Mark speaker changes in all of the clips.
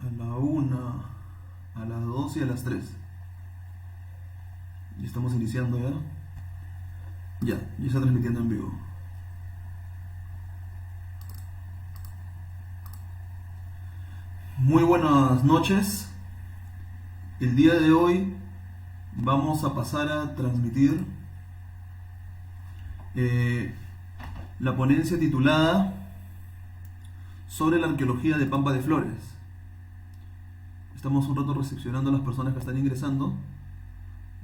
Speaker 1: A la 1, a las 2 y a las 3. Y estamos iniciando ya. Ya está transmitiendo en vivo. Muy buenas noches. El día de hoy vamos a pasar a transmitir la ponencia titulada sobre la arqueología de Pampa de Flores. Estamos un rato recepcionando a las personas que están ingresando,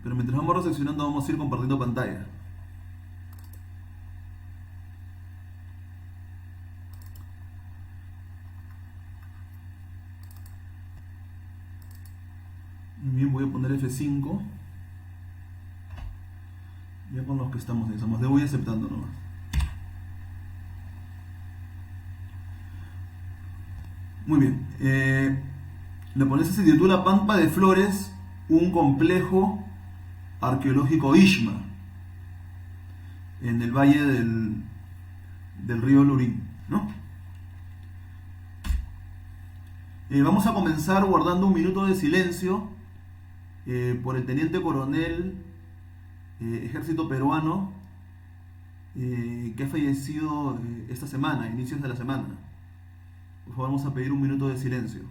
Speaker 1: pero mientras vamos recepcionando vamos a ir compartiendo pantalla. Muy bien, voy a poner F5. Ya con los que estamos de voy aceptando nomás. Muy bien. La ponencia se titula Pampa de Flores, un complejo arqueológico Ishma en el valle del río Lurín, ¿no? Vamos a comenzar guardando un minuto de silencio por el teniente coronel ejército peruano que ha fallecido esta semana, a inicios de la semana. Por favor, vamos a pedir un minuto de silencio.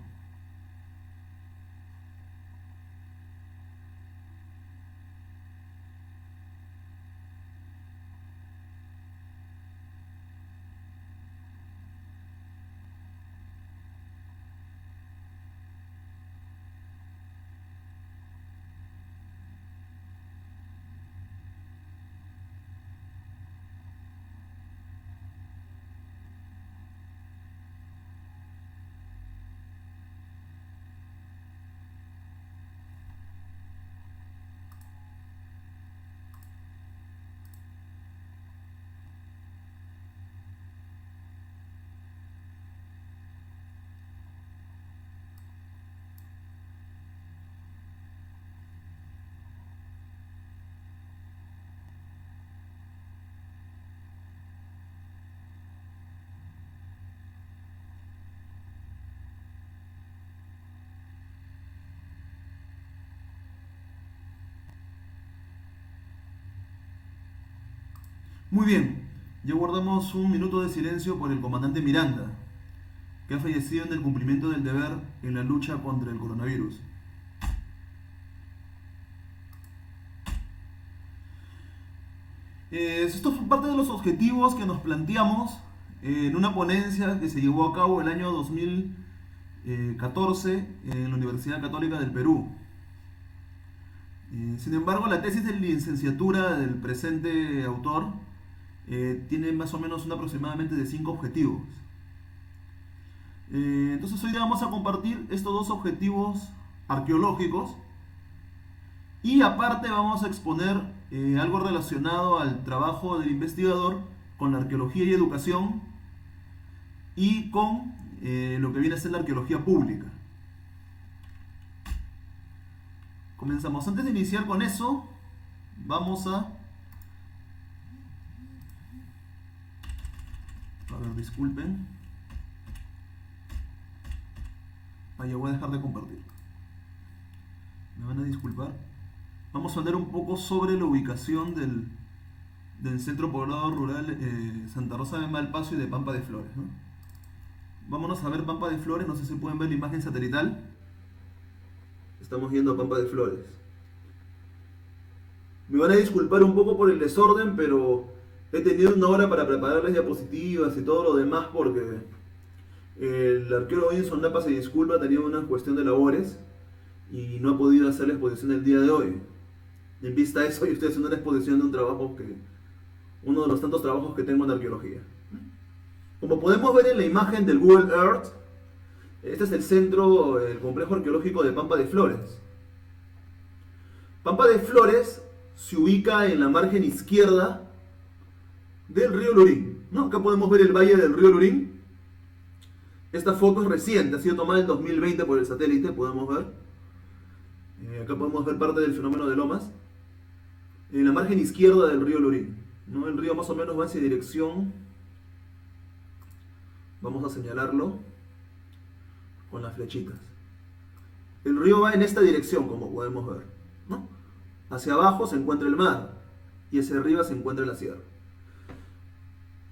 Speaker 1: Muy bien, ya guardamos un minuto de silencio por el comandante Miranda, que ha fallecido en el cumplimiento del deber en la lucha contra el coronavirus. Esto fue parte de los objetivos que nos planteamos en una ponencia que se llevó a cabo el año 2014 en la Universidad Católica del Perú. Sin embargo, la tesis de licenciatura del presente autor tiene más o menos aproximadamente de 5 objetivos. Entonces hoy vamos a compartir estos 2 objetivos arqueológicos y aparte vamos a exponer algo relacionado al trabajo del investigador con la arqueología y educación y con lo que viene a ser la arqueología pública. Comenzamos. Antes de iniciar con eso, vamos a ver, disculpen. Ya voy a dejar de compartir. Me van a disculpar. Vamos a hablar un poco sobre la ubicación del Centro Poblado Rural Santa Rosa de Malpaso y de Pampa de Flores, ¿no? Vámonos a ver Pampa de Flores. No sé si pueden ver la imagen satelital. Estamos viendo a Pampa de Flores. Me van a disculpar un poco por el desorden, pero he tenido una hora para preparar las diapositivas y todo lo demás porque el arqueólogo Edinson Napa se disculpa, ha tenido una cuestión de labores y no ha podido hacer la exposición el día de hoy. En vista de eso, yo estoy haciendo una exposición de uno de los tantos trabajos que tengo en arqueología. Como podemos ver en la imagen del Google Earth, este es el centro, el complejo arqueológico de Pampa de Flores. Pampa de Flores se ubica en la margen izquierda del río Lurín, ¿no? Acá podemos ver el valle del río Lurín. Esta foto es reciente, ha sido tomada en 2020 por el satélite, podemos ver. Acá podemos ver parte del fenómeno de lomas. En la margen izquierda del río Lurín, ¿no? El río más o menos va hacia dirección. Vamos a señalarlo con las flechitas. El río va en esta dirección, como podemos ver, ¿no? Hacia abajo se encuentra el mar y hacia arriba se encuentra la sierra.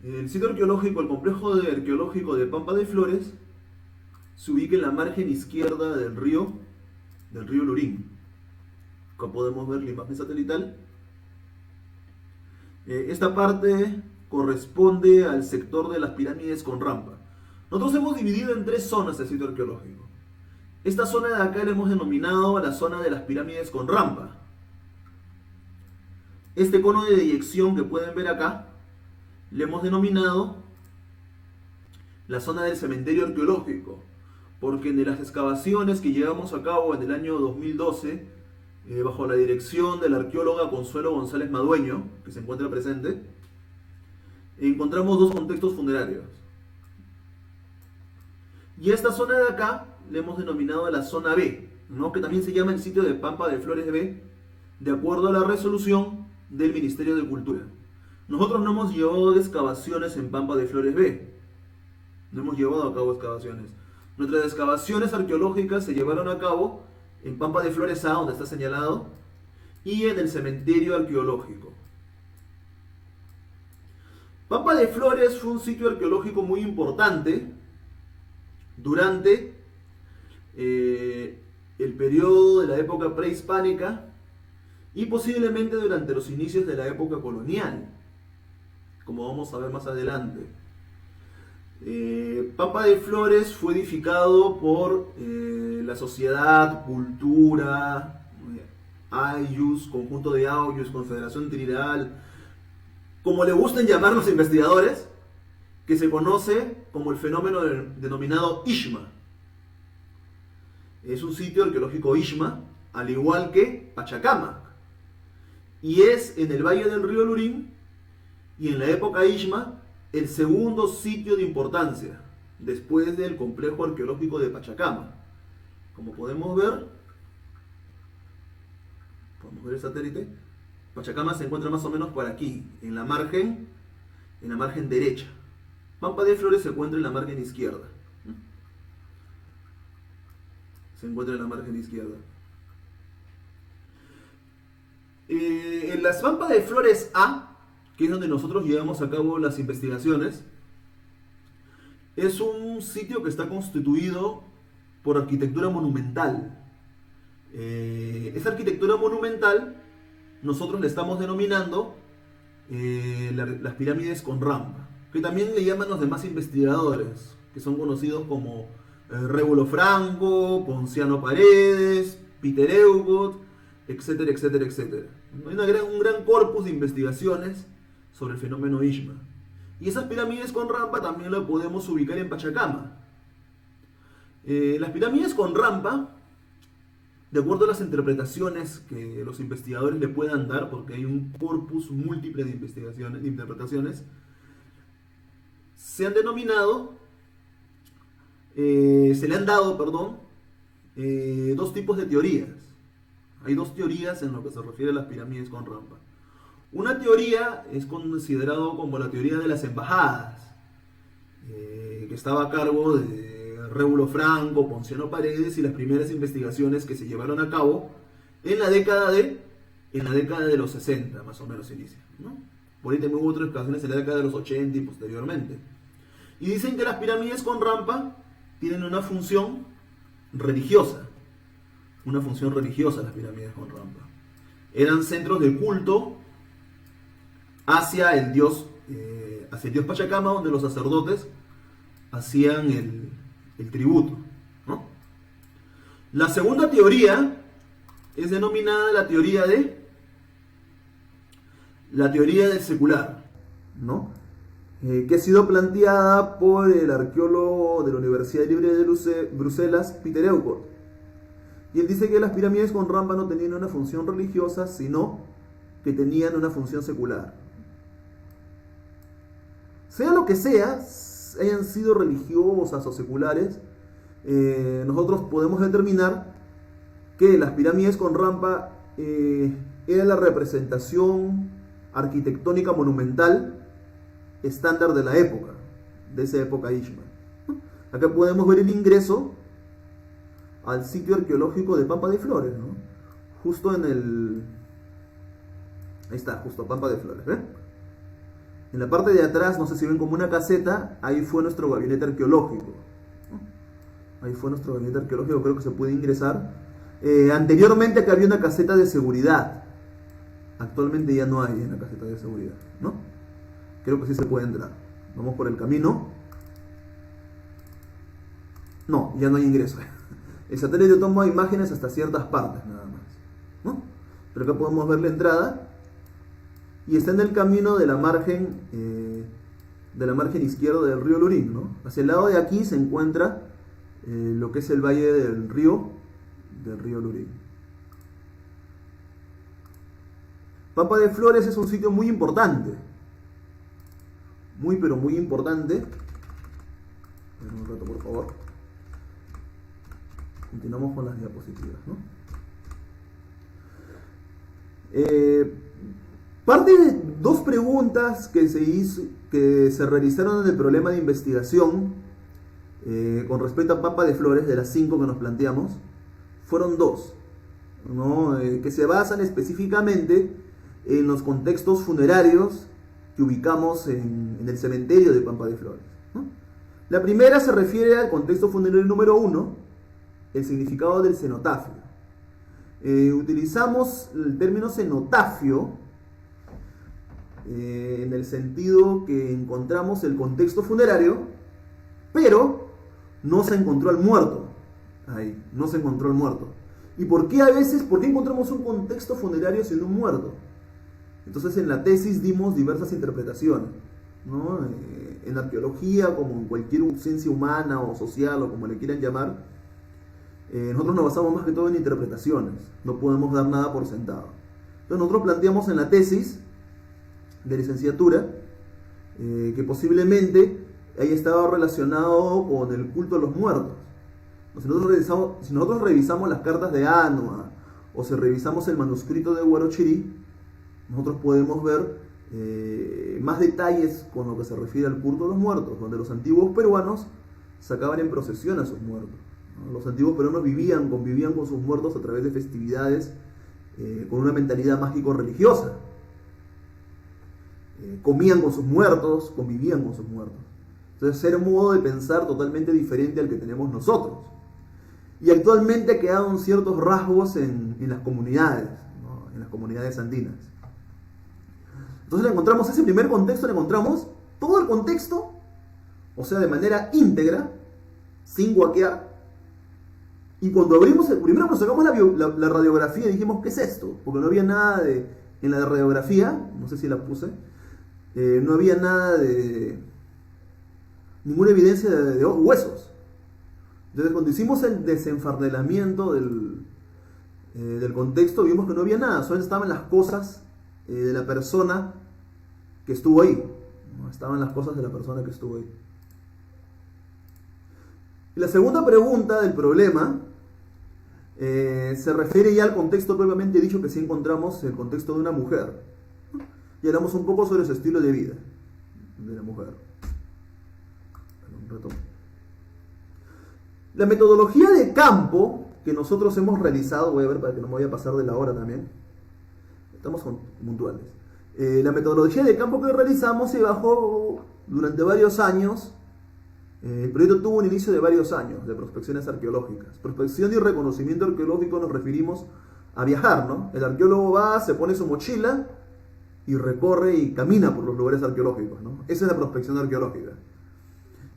Speaker 1: El sitio arqueológico, el complejo arqueológico de Pampa de Flores, se ubica en la margen izquierda del río Lurín. Acá podemos ver la imagen satelital. Esta parte corresponde al sector de las pirámides con rampa. Nosotros hemos dividido en 3 zonas el sitio arqueológico. Esta zona de acá la hemos denominado la zona de las pirámides con rampa. Este cono de deyección que pueden ver acá, le hemos denominado la zona del cementerio arqueológico, porque en las excavaciones que llevamos a cabo en el año 2012, bajo la dirección de la arqueóloga Consuelo González Madueño, que se encuentra presente, encontramos 2 contextos funerarios. Y esta zona de acá le hemos denominado la zona B, ¿no? Que también se llama el sitio de Pampa de Flores B, de acuerdo a la resolución del Ministerio de Cultura. Nosotros no hemos llevado excavaciones en Pampa de Flores B, no hemos llevado a cabo excavaciones. Nuestras excavaciones arqueológicas se llevaron a cabo en Pampa de Flores A, donde está señalado, y en el cementerio arqueológico. Pampa de Flores fue un sitio arqueológico muy importante durante el periodo de la época prehispánica y posiblemente durante los inicios de la época colonial, como vamos a ver más adelante. Pampa de Flores fue edificado por la Sociedad Cultura Ayllus, Conjunto de Ayllus, Confederación Trinidad, como le gusten llamar los investigadores, que se conoce como el fenómeno denominado Ixma. Es un sitio arqueológico Ixma, al igual que Pachacamac, y es en el valle del río Lurín, y en la época Ixma, el segundo sitio de importancia, después del complejo arqueológico de Pachacamac. Como podemos ver el satélite, Pachacamac se encuentra más o menos por aquí, en la margen derecha. Pampa de Flores se encuentra en la margen izquierda. En las Pampa de Flores A, que es donde nosotros llevamos a cabo las investigaciones, es un sitio que está constituido por arquitectura monumental. Esa arquitectura monumental nosotros le estamos denominando las pirámides con rampa, que también le llaman los demás investigadores, que son conocidos como Rébulo Franco, Ponciano Paredes, Peter Eucott, etcétera, etcétera, etcétera. Hay un gran corpus de investigaciones sobre el fenómeno Ixma. Y esas pirámides con rampa también las podemos ubicar en Pachacamac. Las pirámides con rampa, de acuerdo a las interpretaciones que los investigadores le puedan dar, porque hay un corpus múltiple de investigaciones, de interpretaciones, se le han dado, dos tipos de teorías. Hay 2 teorías en lo que se refiere a las pirámides con rampa. Una teoría es considerado como la teoría de las embajadas, que estaba a cargo de Rébulo Franco, Ponciano Paredes, y las primeras investigaciones que se llevaron a cabo en la década de los 60, más o menos se inicia, ¿no? Por ahí también hubo otras excavaciones en la década de los 80 y posteriormente. Y dicen que las pirámides con rampa tienen una función religiosa. Las pirámides con rampa. Eran centros de culto hacia el dios Pachacamac, donde los sacerdotes hacían el tributo, ¿no? La segunda teoría es denominada la teoría del secular, ¿no? Que ha sido planteada por el arqueólogo de la Universidad Libre de Bruselas, Peter Eucott. Y él dice que las pirámides con rampa no tenían una función religiosa, sino que tenían una función secular. Sea lo que sea, hayan sido religiosas o seculares, nosotros podemos determinar que las pirámides con rampa era la representación arquitectónica monumental estándar de la época, de esa época Ixma. Acá podemos ver el ingreso al sitio arqueológico de Pampa de Flores, ¿no? Justo en el... Ahí está, justo Pampa de Flores, ¿ven? En la parte de atrás, no sé si ven como una caseta, ahí fue nuestro gabinete arqueológico. Ahí fue nuestro gabinete arqueológico, creo que se puede ingresar. Anteriormente acá había una caseta de seguridad. Actualmente ya no hay en la caseta de seguridad, ¿no? Creo que sí se puede entrar. Vamos por el camino. No, ya no hay ingreso. El satélite toma imágenes hasta ciertas partes nada más, ¿no? Pero acá podemos ver la entrada. Y está en el camino de la margen izquierda del río Lurín, ¿no? Hacia el lado de aquí se encuentra lo que es el valle del río Lurín. Pampa de Flores es un sitio muy importante. Muy, pero muy importante. Un rato, por favor. Continuamos con las diapositivas, ¿no? Parte de dos preguntas que se realizaron en el problema de investigación con respecto a Pampa de Flores, de las 5 que nos planteamos, fueron dos, ¿no? Que se basan específicamente en los contextos funerarios que ubicamos en el cementerio de Pampa de Flores, ¿no? La primera se refiere al contexto funerario número 1, el significado del cenotafio. Utilizamos el término cenotafio en el sentido que encontramos el contexto funerario, pero no se encontró al muerto. Ahí, no se encontró al muerto. ¿Y por qué encontramos un contexto funerario sin un muerto? Entonces en la tesis dimos diversas interpretaciones, ¿no? En la arqueología, como en cualquier ciencia humana o social o como le quieran llamar, nosotros nos basamos más que todo en interpretaciones, no podemos dar nada por sentado. Entonces nosotros planteamos en la tesis de licenciatura que posiblemente haya estado relacionado con el culto a los muertos. Si nosotros revisamos las cartas de Anua o si revisamos el manuscrito de Huarochirí, nosotros podemos ver más detalles con lo que se refiere al culto a los muertos, donde los antiguos peruanos sacaban en procesión a sus muertos, ¿no? Los antiguos peruanos convivían con sus muertos a través de festividades con una mentalidad mágico-religiosa. Comían con sus muertos, convivían con sus muertos. Entonces era un modo de pensar totalmente diferente al que tenemos nosotros. Y actualmente quedaron ciertos rasgos en las comunidades, ¿no? En las comunidades andinas. Entonces encontramos ese primer contexto, encontramos todo el contexto, o sea, de manera íntegra, sin guaquear. Y cuando abrimos, primero nos sacamos la radiografía y dijimos, ¿qué es esto? Porque no había nada en la radiografía, no sé si la puse, no había nada ninguna evidencia de huesos. Entonces cuando hicimos el desenfardelamiento del contexto, vimos que no había nada, solo estaban las cosas de la persona que estuvo ahí, ¿no? Estaban las cosas de la persona que estuvo ahí. Y la segunda pregunta del problema se refiere ya al contexto propiamente dicho, que sí encontramos el contexto de una mujer, ¿no? Y hablamos un poco sobre su estilo de vida de la mujer. La metodología de campo que nosotros hemos realizado, voy a ver para que no me vaya a pasar de la hora también, estamos puntuales. La metodología de campo que realizamos se bajó durante varios años. El proyecto tuvo un inicio de varios años de prospecciones arqueológicas. Prospección y reconocimiento arqueológico nos referimos a viajar, ¿no? El arqueólogo va, se pone su mochila y recorre y camina por los lugares arqueológicos, ¿no? Esa es la prospección arqueológica.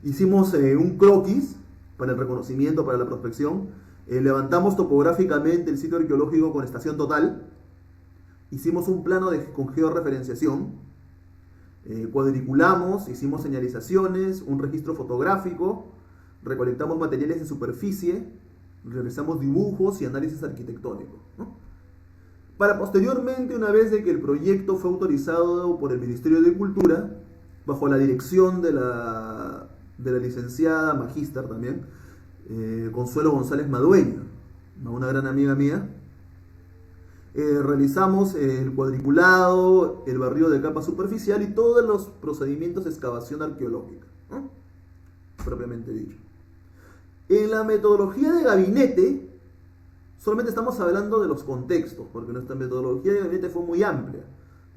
Speaker 1: Hicimos un croquis para el reconocimiento, para la prospección. Levantamos topográficamente el sitio arqueológico con estación total. Hicimos un plano con georreferenciación. Cuadriculamos, hicimos señalizaciones, un registro fotográfico, recolectamos materiales de superficie, realizamos dibujos y análisis arquitectónico, ¿no? Para posteriormente, una vez de que el proyecto fue autorizado por el Ministerio de Cultura, bajo la dirección de la licenciada magíster también, Consuelo González Madueña, una gran amiga mía, realizamos el cuadriculado, el barrido de capa superficial y todos los procedimientos de excavación arqueológica, ¿no? Propiamente dicho. En la metodología de gabinete, solamente estamos hablando de los contextos, porque nuestra metodología de gabinete fue muy amplia.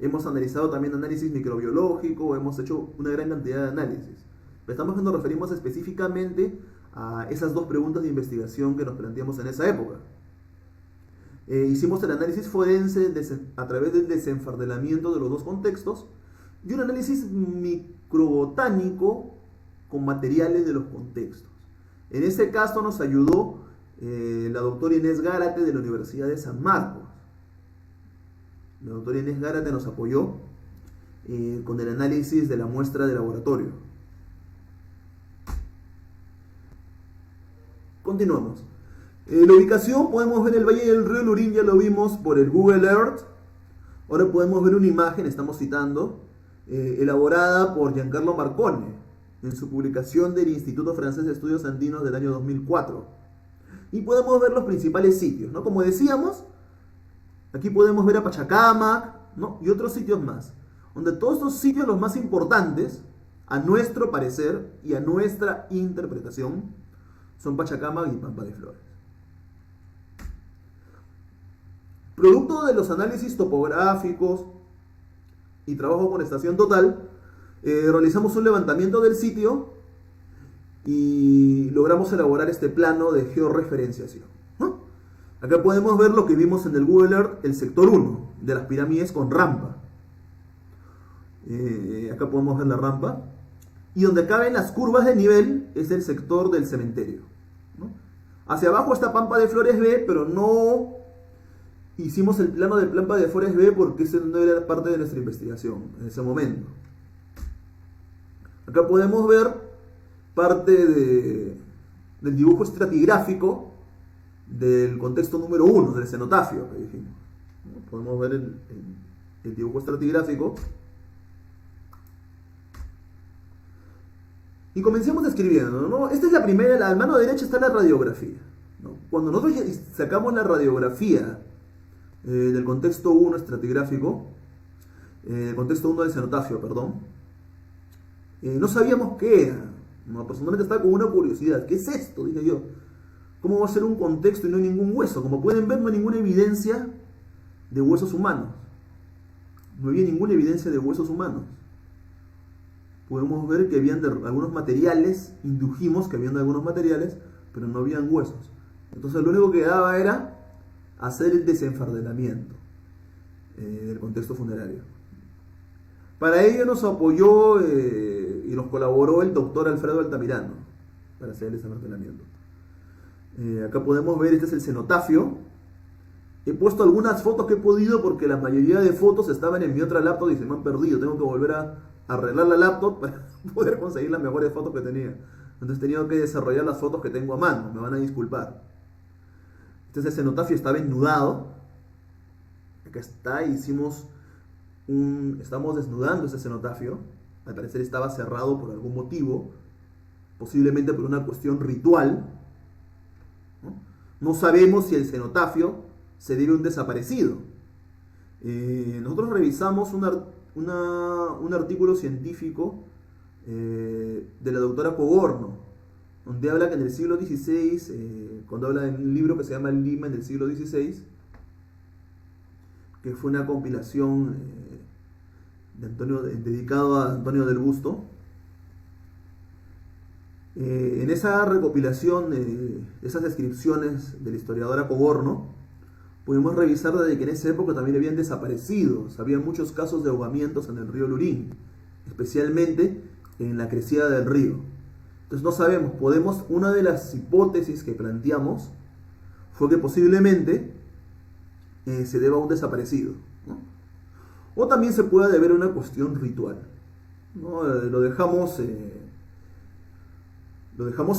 Speaker 1: Hemos analizado también análisis microbiológico, hemos hecho una gran cantidad de análisis. Pero estamos que nos referimos específicamente a esas dos preguntas de investigación que nos planteamos en esa época. Hicimos el análisis forense a través del desenfardelamiento de los dos contextos y un análisis microbotánico con materiales de los contextos. En ese caso nos ayudó la doctora Inés Gárate de la Universidad de San Marcos. La doctora Inés Gárate nos apoyó con el análisis de la muestra de laboratorio. Continuamos. La ubicación, podemos ver el Valle del Río Lurín, ya lo vimos por el Google Earth. Ahora podemos ver una imagen, estamos citando, elaborada por Giancarlo Marcone en su publicación del Instituto Francés de Estudios Andinos del año 2004. Y podemos ver los principales sitios, ¿no? Como decíamos, aquí podemos ver a Pachacamac, ¿no? Y otros sitios más, donde todos estos sitios, los más importantes, a nuestro parecer y a nuestra interpretación, son Pachacamac y Pampa de Flores. Producto de los análisis topográficos y trabajo con estación total, realizamos un levantamiento del sitio y logramos elaborar este plano de georreferenciación, ¿no? Acá podemos ver lo que vimos en el Google Earth, el sector 1 de las pirámides con rampa. Acá podemos ver la rampa. Y donde caben las curvas de nivel es el sector del cementerio, ¿no? Hacia abajo está Pampa de Flores B, pero no hicimos el plano de Pampa de Flores B porque ese no era parte de nuestra investigación en ese momento. Acá podemos ver parte del dibujo estratigráfico del contexto número 1 del cenotafio que dijimos. Podemos ver el dibujo estratigráfico. Y comencemos describiendo, ¿no? Esta es la primera, a la mano derecha está la radiografía, ¿no? Cuando nosotros sacamos la radiografía del contexto 1 estratigráfico, del contexto 1 del cenotafio, perdón, no sabíamos qué era, ¿no? Personalmente estaba con una curiosidad. ¿Qué es esto? Dije yo. ¿Cómo va a ser un contexto y no hay ningún hueso? Como pueden ver, no hay ninguna evidencia de huesos humanos. No había ninguna evidencia de huesos humanos. Podemos ver que habían algunos materiales, indujimos que habían algunos materiales, pero no habían huesos. Entonces lo único que daba era hacer el desenfardelamiento del contexto funerario. Para ello nos apoyó y nos colaboró el doctor Alfredo Altamirano para hacer el desenfardelamiento. Acá podemos ver, este es el cenotafio. He puesto algunas fotos que he podido porque la mayoría de fotos estaban en mi otra laptop y se me han perdido. Tengo que volver a arreglar la laptop para poder conseguir las mejores fotos que tenía. Entonces he tenido que desarrollar las fotos que tengo a mano. Me van a disculpar. Este es el cenotafio, estaba ennudado. Acá está, estamos desnudando ese cenotafio. Al parecer estaba cerrado por algún motivo, posiblemente por una cuestión ritual. No sabemos si el cenotafio se debe a un desaparecido. Nosotros revisamos un artículo científico de la doctora Cogorno, donde habla que en el siglo XVI, cuando habla de un libro que se llama Lima en el siglo XVI, que fue una compilación dedicado a Antonio del Busto. En esa recopilación, esas descripciones de la historiadora Cogorno, pudimos revisar desde que en esa época también habían desaparecido. Había muchos casos de ahogamientos en el río Lurín, especialmente en la crecida del río. Entonces no sabemos, una de las hipótesis que planteamos fue que posiblemente se deba a un desaparecido, ¿no? O también se pueda deber a una cuestión ritual, ¿no? Lo dejamos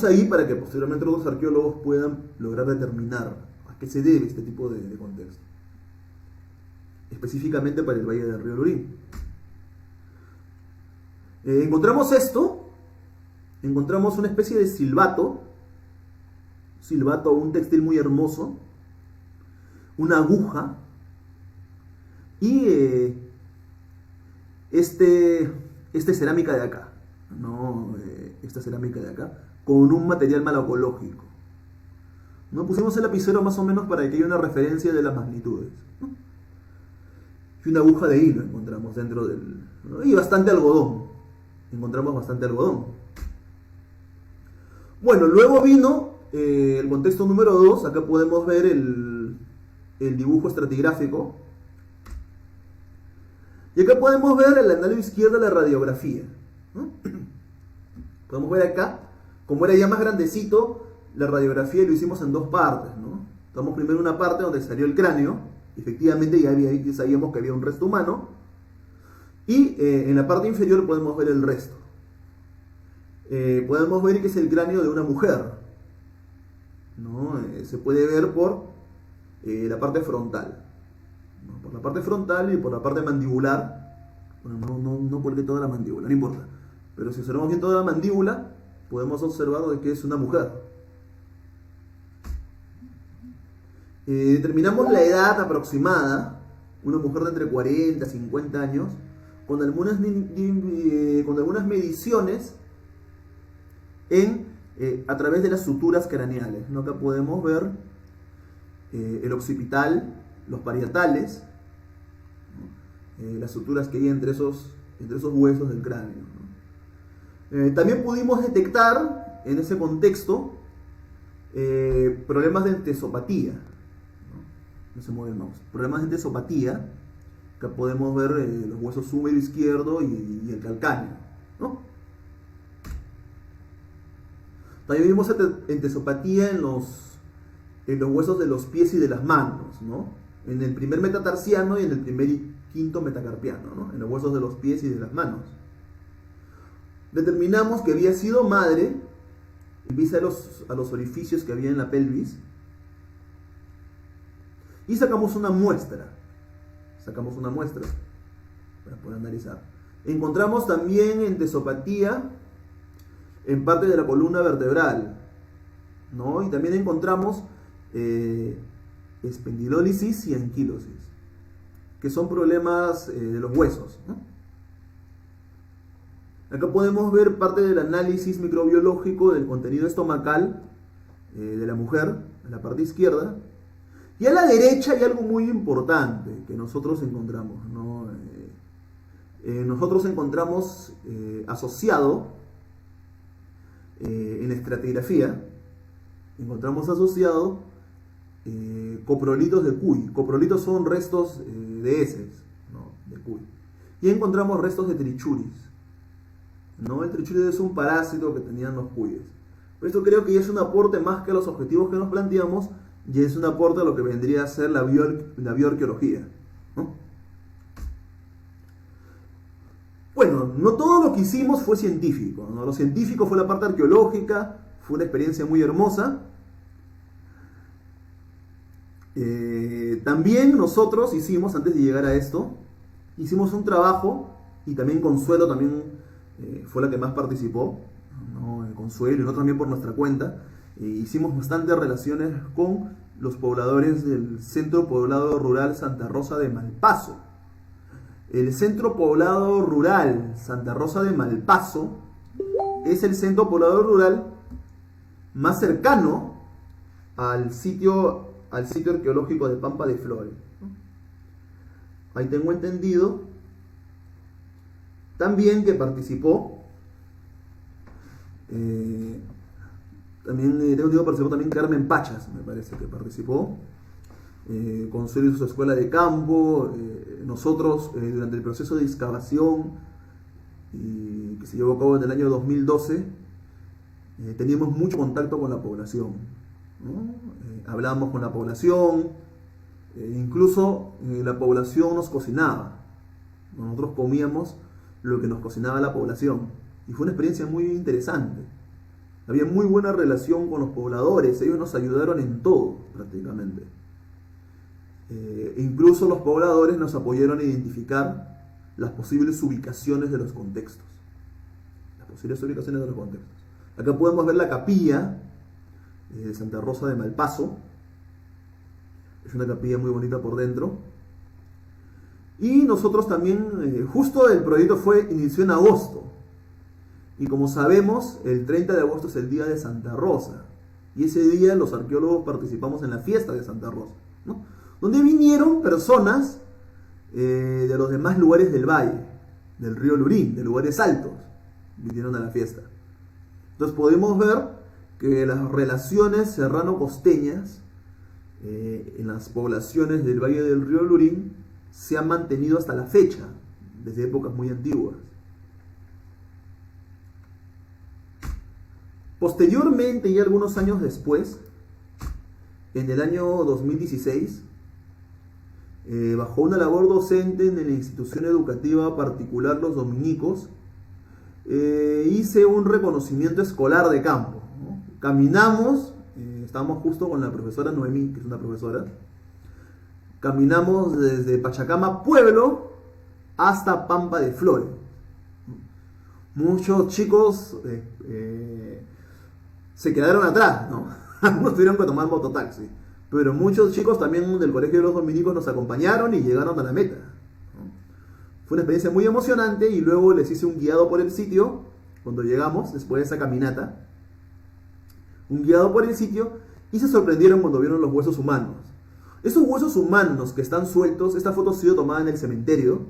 Speaker 1: ahí para que posteriormente los arqueólogos puedan lograr determinar a qué se debe este tipo de contexto, específicamente para el Valle del Río Lurín. Encontramos una especie de silbato, un textil muy hermoso, una aguja y esta cerámica de acá, ¿no? Esta cerámica de acá, con un material malacológico. ¿No? Pusimos el lapicero más o menos para que haya una referencia de las magnitudes, ¿no? Y una aguja de hilo encontramos dentro del... ¿no? Y bastante algodón. Encontramos bastante algodón. Bueno, luego vino el contexto número 2. Acá podemos ver el dibujo estratigráfico. Y acá podemos ver el anillo izquierdo de la radiografía, ¿no? Podemos ver acá, como era ya más grandecito, la radiografía lo hicimos en dos partes, ¿no? Tomamos primero una parte donde salió el cráneo, efectivamente ya sabíamos que había un resto humano, y en la parte inferior podemos ver el resto. Podemos ver que es el cráneo de una mujer, ¿no? Se puede ver por la parte frontal, ¿no? Por la parte frontal y por la parte mandibular. Bueno, no porque toda la mandíbula, no importa. Pero si observamos bien toda la mandíbula, podemos observar de que es una mujer. Determinamos la edad aproximada, una mujer de entre 40 y 50 años, con algunas mediciones a través de las suturas craneales, ¿no? Acá podemos ver el occipital, los parietales, ¿no? Las suturas que hay entre esos huesos del cráneo, ¿no? También pudimos detectar en ese contexto problemas de entesopatía, ¿no? No se mueve el mouse. Problemas de entesopatía, que podemos ver los huesos húmero izquierdo y el calcáneo, ¿no? También vimos entesopatía en los huesos de los pies y de las manos, ¿no? En el primer metatarsiano y en el primer y quinto metacarpiano, ¿no? En los huesos de los pies y de las manos. Determinamos que había sido madre en vista a los orificios que había en la pelvis y sacamos una muestra para poder analizar. Encontramos también entesopatía en parte de la columna vertebral, ¿no? Y también encontramos espondilólisis y anquilosis, que son problemas de los huesos, ¿no? Acá podemos ver parte del análisis microbiológico del contenido estomacal de la mujer, en la parte izquierda. Y a la derecha hay algo muy importante que nosotros encontramos, ¿no? Nosotros encontramos asociado en la estratigrafía, encontramos asociado coprolitos de cuy. Coprolitos son restos de heces, ¿no? De cuy. Y encontramos restos de trichuris, ¿no? El trichuris es un parásito que tenían los cuyes. Esto creo que ya es un aporte más que a los objetivos que nos planteamos, y es un aporte a lo que vendría a ser la bioarqueología, ¿no? Bueno, no todo lo que hicimos fue científico, ¿no? Lo científico fue la parte arqueológica, fue una experiencia muy hermosa. También nosotros hicimos, antes de llegar a esto, hicimos un trabajo, y también Consuelo también fue la que más participó, ¿no? Consuelo y nosotros también por nuestra cuenta. Hicimos bastantes relaciones con los pobladores del Centro Poblado Rural Santa Rosa de Malpaso. El Centro Poblado Rural Santa Rosa de Malpaso es el centro poblado rural más cercano al sitio arqueológico de Pampa de Flores. Ahí tengo entendido también que participó participó también Carmen Pachas, me parece que participó, Consuelo y su escuela de campo. Nosotros durante el proceso de excavación que se llevó a cabo en el año 2012 teníamos mucho contacto con la población, ¿no? Hablábamos con la población, incluso la población nos cocinaba, nosotros comíamos lo que nos cocinaba la población, y fue una experiencia muy interesante. Había muy buena relación con los pobladores, ellos nos ayudaron en todo prácticamente. Incluso los pobladores nos apoyaron a identificar las posibles ubicaciones de los contextos. Acá podemos ver la capilla de Santa Rosa de Malpaso. Es una capilla muy bonita por dentro. Y nosotros también, justo el proyecto inició en agosto. Y como sabemos, el 30 de agosto es el día de Santa Rosa. Y ese día los arqueólogos participamos en la fiesta de Santa Rosa, ¿no? Donde vinieron personas de los demás lugares del valle, del río Lurín, de lugares altos, vinieron a la fiesta. Entonces podemos ver que las relaciones serrano-costeñas en las poblaciones del valle del río Lurín se han mantenido hasta la fecha, desde épocas muy antiguas. Posteriormente, y algunos años después, en el año 2016, bajo una labor docente en la institución educativa particular Los Dominicos, hice un reconocimiento escolar de campo, ¿no? Caminamos, estábamos justo con la profesora Noemí, que es una profesora, caminamos desde Pachacama, pueblo, hasta Pampa de Flores. Muchos chicos se quedaron atrás, ¿no? Algunos tuvieron que tomar mototaxi, pero muchos chicos también del Colegio de los Dominicos nos acompañaron y llegaron a la meta, ¿no? Fue una experiencia muy emocionante y luego les hice un guiado por el sitio, cuando llegamos, después de esa caminata, un guiado por el sitio, y se sorprendieron cuando vieron los huesos humanos. Esos huesos humanos que están sueltos, esta foto ha sido tomada en el cementerio,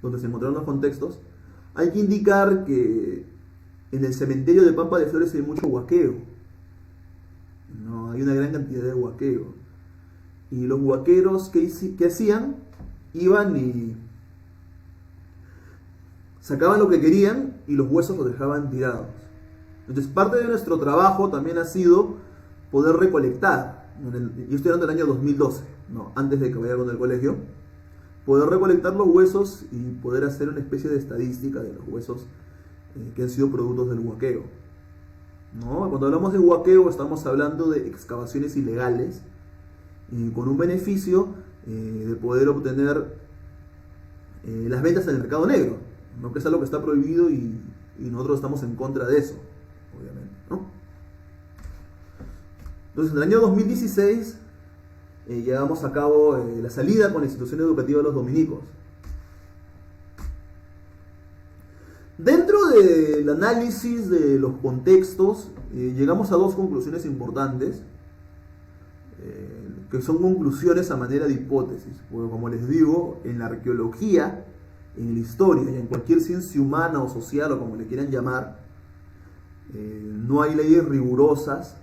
Speaker 1: donde se encontraron los contextos. Hay que indicar que en el cementerio de Pampa de Flores hay mucho huaqueo. No, hay una gran cantidad de huaqueo. Y los huaqueros, ¿qué hacían? Iban y sacaban lo que querían y los huesos los dejaban tirados. Entonces parte de nuestro trabajo también ha sido poder recolectar. Yo estoy hablando del año 2012, no, antes de que vaya con el colegio. Poder recolectar los huesos y poder hacer una especie de estadística de los huesos que han sido productos del huaqueo, ¿no? Cuando hablamos de huaqueo estamos hablando de excavaciones ilegales con un beneficio de poder obtener las ventas en el mercado negro, ¿no? Que es algo que está prohibido y nosotros estamos en contra de eso, obviamente, ¿no? Entonces en el año 2016 llevamos a cabo la salida con la institución educativa de los Dominicos. Dentro del análisis de los contextos, llegamos a dos conclusiones importantes, que son conclusiones a manera de hipótesis. Porque como les digo, en la arqueología, en la historia y en cualquier ciencia humana o social o como le quieran llamar, no hay leyes rigurosas.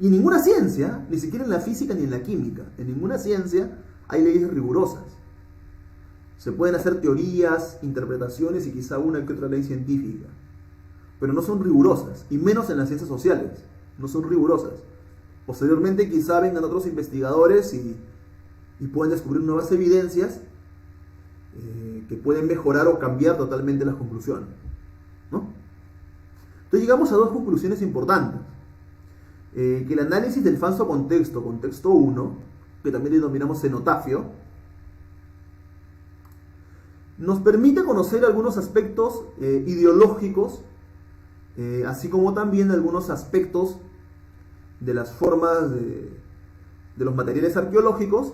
Speaker 1: Y en ninguna ciencia, ni siquiera en la física ni en la química, en ninguna ciencia hay leyes rigurosas. Se pueden hacer teorías, interpretaciones y quizá una que otra ley científica, pero no son rigurosas, y menos en las ciencias sociales, no son rigurosas. Posteriormente quizá vengan otros investigadores y pueden descubrir nuevas evidencias que pueden mejorar o cambiar totalmente las conclusiones, ¿no? Entonces llegamos a dos conclusiones importantes. Que el análisis del falso contexto, contexto 1, que también denominamos cenotafio, nos permite conocer algunos aspectos ideológicos, así como también algunos aspectos de las formas de los materiales arqueológicos.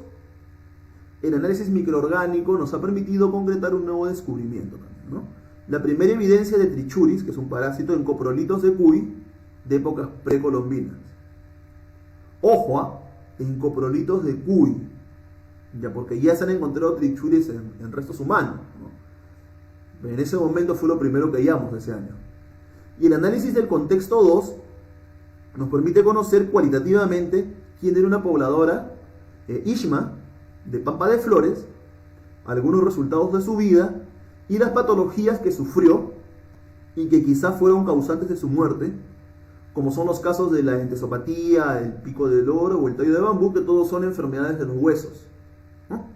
Speaker 1: El análisis microorgánico nos ha permitido concretar un nuevo descubrimiento también, ¿no? La primera evidencia de trichuris, que es un parásito en coprolitos de cuy de épocas precolombinas. Ojo, en coprolitos de cuy, ya, porque ya se han encontrado trichuris en restos humanos, ¿no? En ese momento fue lo primero que hallamos ese año. Y el análisis del contexto 2 nos permite conocer cualitativamente quién era una pobladora, Ishma, de Pampa de Flores, algunos resultados de su vida y las patologías que sufrió y que quizá fueron causantes de su muerte, como son los casos de la entesopatía, el pico del oro o el tallo de bambú, que todos son enfermedades de los huesos, ¿no?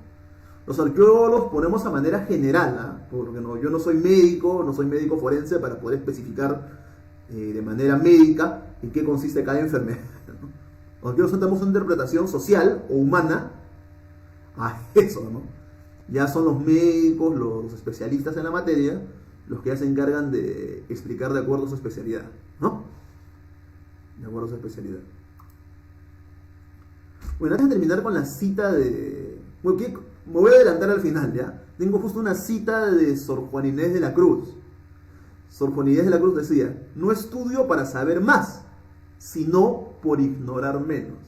Speaker 1: Los arqueólogos ponemos a manera general, porque yo no soy médico forense para poder especificar de manera médica en qué consiste cada enfermedad, ¿no? Los arqueólogos damos una interpretación social o humana a eso, ¿no? Ya son los médicos, los especialistas en la materia, los que ya se encargan de explicar de acuerdo a su especialidad, ¿no? De acuerdo a su especialidad. Bueno, antes de terminar con la cita de... Bueno, me voy a adelantar al final, ¿ya? Tengo justo una cita de Sor Juana Inés de la Cruz. Sor Juana Inés de la Cruz decía: no estudio para saber más, sino por ignorar menos.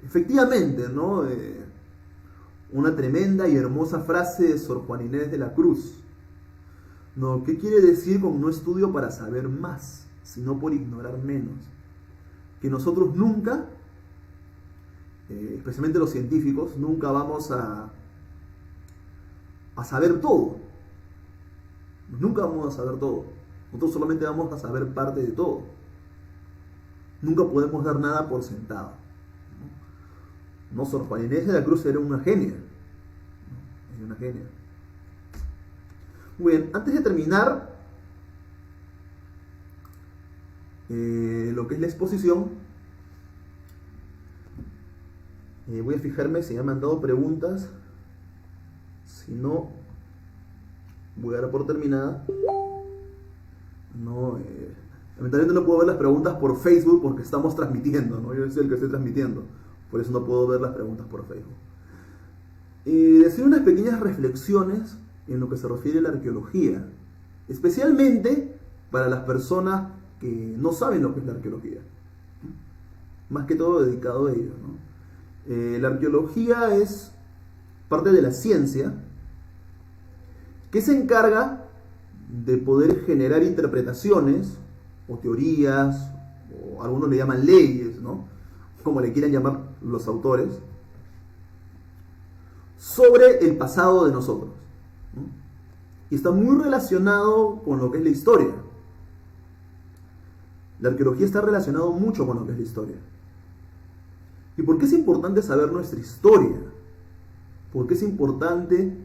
Speaker 1: Efectivamente, ¿no? Una tremenda y hermosa frase de Sor Juana Inés de la Cruz. ¿No? ¿Qué quiere decir con no estudio para saber más, sino por ignorar menos? Que nosotros nunca, especialmente los científicos, nunca vamos a saber todo. Nunca vamos a saber todo. Nosotros solamente vamos a saber parte de todo. Nunca podemos dar nada por sentado. No, Sor Juana Inés de la Cruz era una genia. Era una genia. Muy bien, antes de terminar lo que es la exposición, voy a fijarme si me han mandado preguntas. Si no, voy a dar por terminada. No, lamentablemente no puedo ver las preguntas por Facebook porque estamos transmitiendo, ¿no? Yo soy el que estoy transmitiendo, por eso no puedo ver las preguntas por Facebook. Decir unas pequeñas reflexiones en lo que se refiere a la arqueología, especialmente para las personas que no saben lo que es la arqueología, más que todo dedicado a ello, ¿no? La arqueología es parte de la ciencia que se encarga de poder generar interpretaciones o teorías, o algunos le llaman leyes, ¿no? Como le quieran llamar los autores, sobre el pasado de nosotros, ¿no? Y está muy relacionado con lo que es la historia. La arqueología está relacionado mucho con lo que es la historia. ¿Y por qué es importante saber nuestra historia? ¿Por qué es importante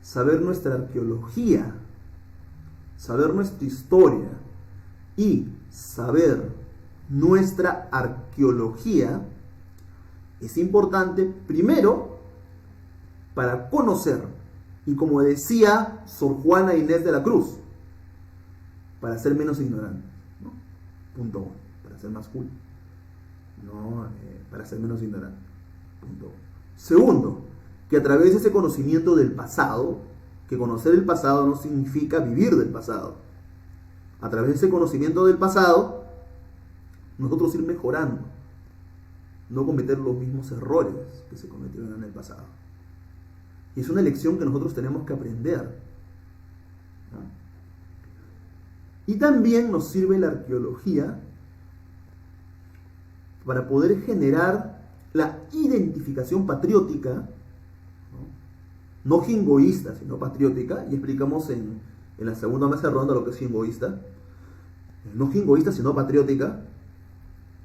Speaker 1: saber nuestra arqueología? Saber nuestra historia y saber nuestra arqueología es importante primero para conocer, y como decía Sor Juana Inés de la Cruz, para ser menos ignorantes, ¿no? Punto 1, para ser más cool, no, para ser menos ignorantes. Punto 1. Segundo, que a través de ese conocimiento del pasado, que conocer el pasado no significa vivir del pasado, a través de ese conocimiento del pasado, nosotros ir mejorando, no cometer los mismos errores que se cometieron en el pasado. Y es una lección que nosotros tenemos que aprender, ¿no? Y también nos sirve la arqueología para poder generar la identificación patriótica, no jingoísta, sino patriótica, y explicamos en la segunda mesa redonda lo que es jingoísta, no jingoísta, sino patriótica,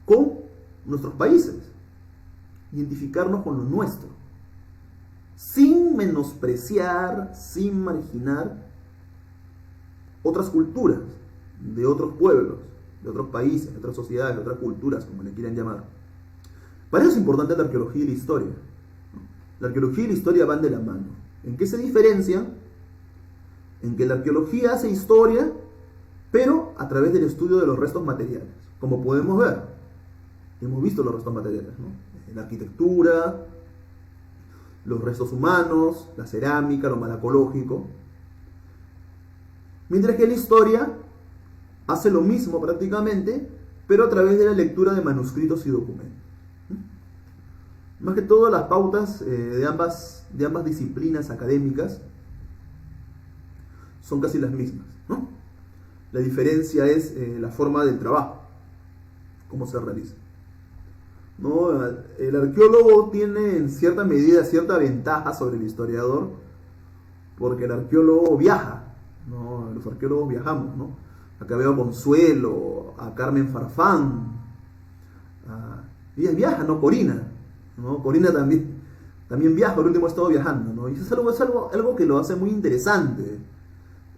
Speaker 1: con nuestros países, identificarnos con lo nuestro, sin menospreciar, sin marginar otras culturas, de otros pueblos, de otros países, de otras sociedades, de otras culturas, como le quieran llamar. Para eso es importante la arqueología y la historia. La arqueología y la historia van de la mano. ¿En qué se diferencian? En que la arqueología hace historia, pero a través del estudio de los restos materiales. Como podemos ver, hemos visto los restos materiales, ¿no? La arquitectura, los restos humanos, la cerámica, lo malacológico. Mientras que la historia hace lo mismo prácticamente, pero a través de la lectura de manuscritos y documentos. Más que todo las pautas de ambas disciplinas académicas son casi las mismas, ¿no? La diferencia es la forma del trabajo, cómo se realiza, ¿no? El arqueólogo tiene en cierta medida cierta ventaja sobre el historiador, porque el arqueólogo viaja, ¿no? Los arqueólogos viajamos, ¿no? Acá veo a Consuelo, a Carmen Farfán, ellas viajan, ¿no? Corina, ¿no? Corina también viaja, por último ha estado viajando, ¿no? Y eso es algo que lo hace muy interesante.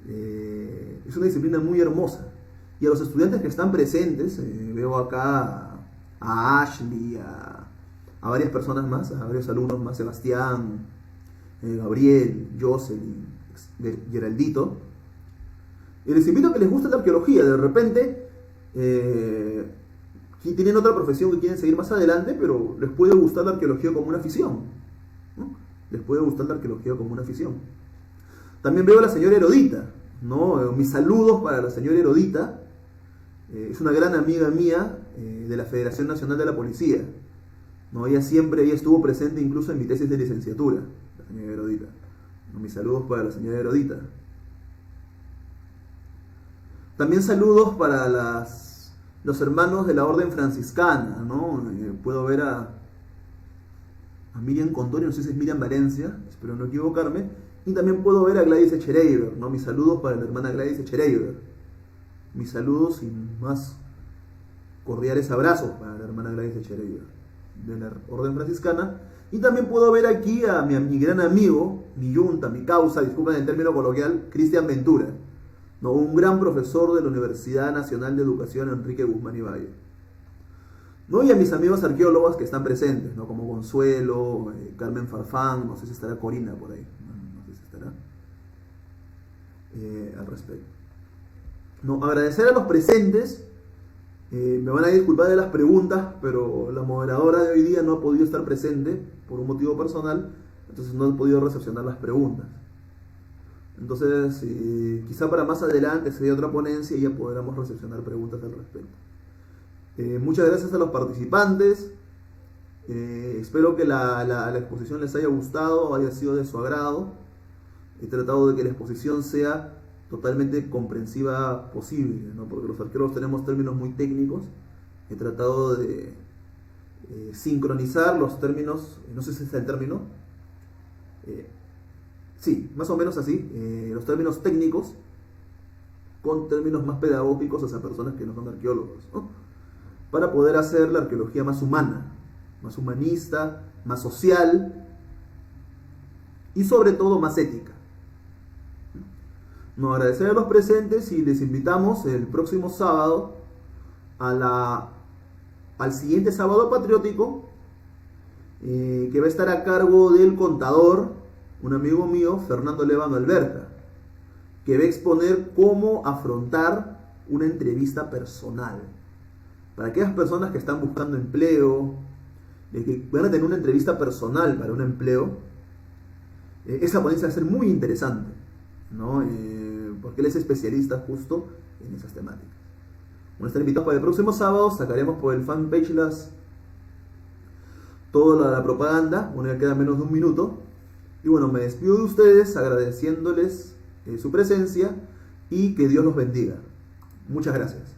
Speaker 1: Es una disciplina muy hermosa. Y a los estudiantes que están presentes, veo acá a Ashley, a varias personas más, a varios alumnos más, Sebastián, Gabriel, Jocelyn, Geraldito. Y les invito a que les guste la arqueología. De repente, tienen otra profesión que quieren seguir más adelante, pero les puede gustar la arqueología como una afición, ¿no? Les puede gustar la arqueología como una afición. También veo a la señora Herodita. ¿no? Mis saludos para la señora Herodita, es una gran amiga mía de la Federación Nacional de la Policía, ¿no? Ella estuvo presente incluso en mi tesis de licenciatura, la señora Herodita. ¿No? Mis saludos para la señora Herodita. También saludos para los hermanos de la Orden Franciscana, ¿no? Puedo ver a Miriam Contorio, no sé si es Miriam Valencia, espero no equivocarme, y también puedo ver a Gladys Echereiber, ¿no? Mis saludos para la hermana Gladys Echereiber. Mis saludos y más cordiales abrazos para la hermana Gladys Echereiber, de la Orden Franciscana. Y también puedo ver aquí a mi gran amigo, mi yunta, mi causa, disculpen el término coloquial, Cristian Ventura, ¿no? Un gran profesor de la Universidad Nacional de Educación Enrique Guzmán y Valle, ¿no? Y a mis amigos arqueólogos que están presentes, ¿no? Como Consuelo, Carmen Farfán, no sé si estará Corina por ahí, no sé si estará al respecto. No, agradecer a los presentes, me van a disculpar de las preguntas, pero la moderadora de hoy día no ha podido estar presente por un motivo personal, entonces no he podido recepcionar las preguntas. Entonces, quizá para más adelante, si hay otra ponencia, ya podremos recepcionar preguntas al respecto. Muchas gracias a los participantes. Espero que la exposición les haya gustado, haya sido de su agrado. He tratado de que la exposición sea totalmente comprensiva posible, ¿no? Porque los arqueólogos tenemos términos muy técnicos. He tratado de sincronizar los términos, no sé si es el término, sí, más o menos así, los términos técnicos con términos más pedagógicos hacia personas que no son arqueólogos, ¿no? Para poder hacer la arqueología más humana, más humanista, más social y sobre todo más ética. Nos agradecer a los presentes y les invitamos el próximo sábado al siguiente sábado patriótico, que va a estar a cargo del contador, un amigo mío, Fernando Lévano Alberta, que va a exponer cómo afrontar una entrevista personal. Para aquellas personas que están buscando empleo, que van a tener una entrevista personal para un empleo, esa ponencia va a ser muy interesante, ¿no? Porque él es especialista justo en esas temáticas. Bueno, están invitados para el próximo sábado. Sacaremos por el fanpage toda la propaganda. Bueno, ya queda menos de un minuto. Y bueno, me despido de ustedes agradeciéndoles su presencia y que Dios los bendiga. Muchas gracias.